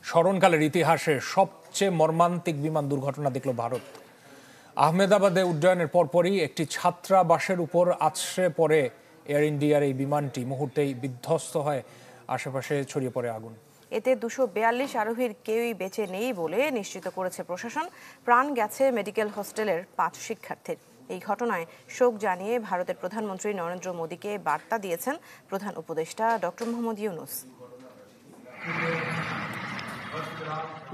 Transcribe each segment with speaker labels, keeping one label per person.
Speaker 1: স্মরণকালের ইতিহাসে সবচেয়ে মর্মান্তিক বিমান দুর্ঘটনা দেখল ভারত। আহমেদাবাদে উড্ডয়নের পরপরই একটি ছাত্রাবাসের উপর আছড়ে পড়ে এয়ার ইন্ডিয়ার এই বিমানটি মুহূর্তেই বিধ্বস্ত হয়, আশেপাশে ছড়িয়ে পড়ে আগুন।
Speaker 2: এতে 242 আরোহীর কেউই বেঁচে নেই বলে নিশ্চিত করেছে প্রশাসন। প্রাণ গেছে মেডিকেল হস্টেলের 5 শিক্ষার্থীর। এই ঘটনায় শোক জানিয়ে ভারতের প্রধানমন্ত্রী নরেন্দ্র মোদীকে বার্তা দিয়েছেন প্রধান উপদেষ্টা ডক্টর মোহাম্মদ ইউনূস।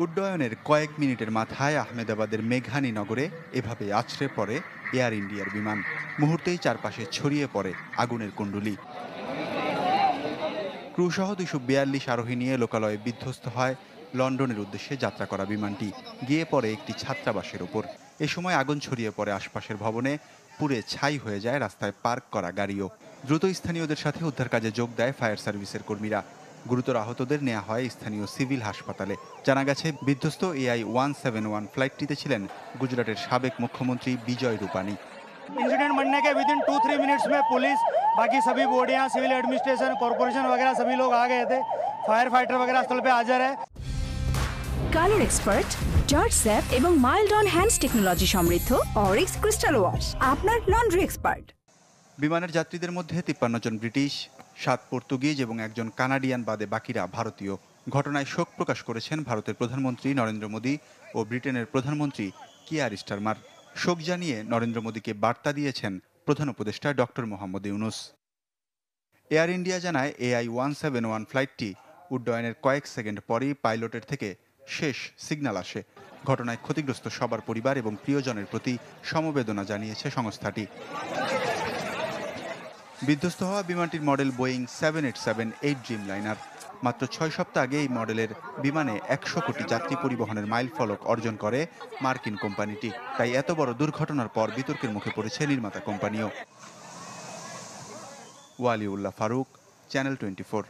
Speaker 3: উড্ডয়নের কয়েক মিনিটের মাথায় আহমেদাবাদের মেঘানী নগরে এভাবে আছড়ে পড়ে এয়ার ইন্ডিয়ার বিমান। মুহূর্তেই চারপাশে ছড়িয়ে পড়ে আগুনের কুণ্ডুলি। ক্রুসহ 242 আরোহী নিয়ে লোকালয়ে বিধ্বস্ত হয় লন্ডনের উদ্দেশ্যে যাত্রা করা বিমানটি। গিয়ে পড়ে একটি ছাত্রাবাসের ওপর। এ সময় আগুন ছড়িয়ে পড়ে আশপাশের ভবনে, পুড়ে ছাই হয়ে যায় রাস্তায় পার্ক করা গাড়িও। দ্রুত স্থানীয়দের সাথে উদ্ধার কাজে যোগ দেয় ফায়ার সার্ভিসের কর্মীরা। গুরুতর আহতদের নেওয়া হয় স্থানীয় সিভিল হাসপাতালে। জানা গেছে, বিধ্বস্ত AI-171 ফ্লাইটটিতে ছিলেন গুজরাটের সাবেক মুখ্যমন্ত্রী বিজয় রূপানী।
Speaker 4: इंसिडेंट बनने के विदिन 2-3 मिनट्स में पुलिस, बाकी सभी बॉडियां, सिविल एडमिनिस्ट्रेशन, कॉर्पोरेशन वगैरह सभी लोग आ गए थे। फायर फाइटर वगैरह स्थल पे हाजिर है।
Speaker 5: কালার এক্সপার্ট, জর্জ স্যাপ এবং মাইল্ড অন হ্যান্ডস টেকনোলজি সমৃদ্ধ অরিক্স ক্রিস্টাল ওয়াশ আপনার লন্ড্রি এক্সপার্ট।
Speaker 3: বিমানের যাত্রীদের মধ্যে 53 জন ব্রিটিশ, 7 পর্তুগিজ এবং 1 জন কানাডিয়ান বাদে বাকিরা ভারতীয়। ঘটনায় শোক প্রকাশ করেছেন ভারতের প্রধানমন্ত্রী নরেন্দ্র মোদী ও ব্রিটেনের প্রধানমন্ত্রী কিয়ার স্টারমার। শোক জানিয়ে নরেন্দ্র মোদীকে বার্তা দিয়েছেন প্রধান উপদেষ্টা doctor Mohammad Yunus. Air India জানায়, AI-171 ফ্লাইটটি উড্ডয়নের কয়েক সেকেন্ড পরই পাইলটের থেকে শেষ সিগন্যাল আসে। ঘটনায় ক্ষতিগ্রস্ত সবার পরিবার এবং প্রিয়জনের প্রতি সমবেদনা জানিয়েছে সংস্থাটি। বিধ্বস্ত হওয়া বিমানটির মডেল বোয়িং 787-8 ড্রিমলাইনার। মাত্র 6 সপ্তাহ আগে এই মডেলের বিমানে 100 কোটি যাত্রী পরিবহনের মাইল ফলক অর্জন করে মার্কিন কোম্পানিটি। তাই এত বড় দুর্ঘটনার পর বিতর্কের মুখে পড়েছে নির্মাতা কোম্পানিও। ওয়ালিউল্লাহ ফারুক, চ্যানেল 24।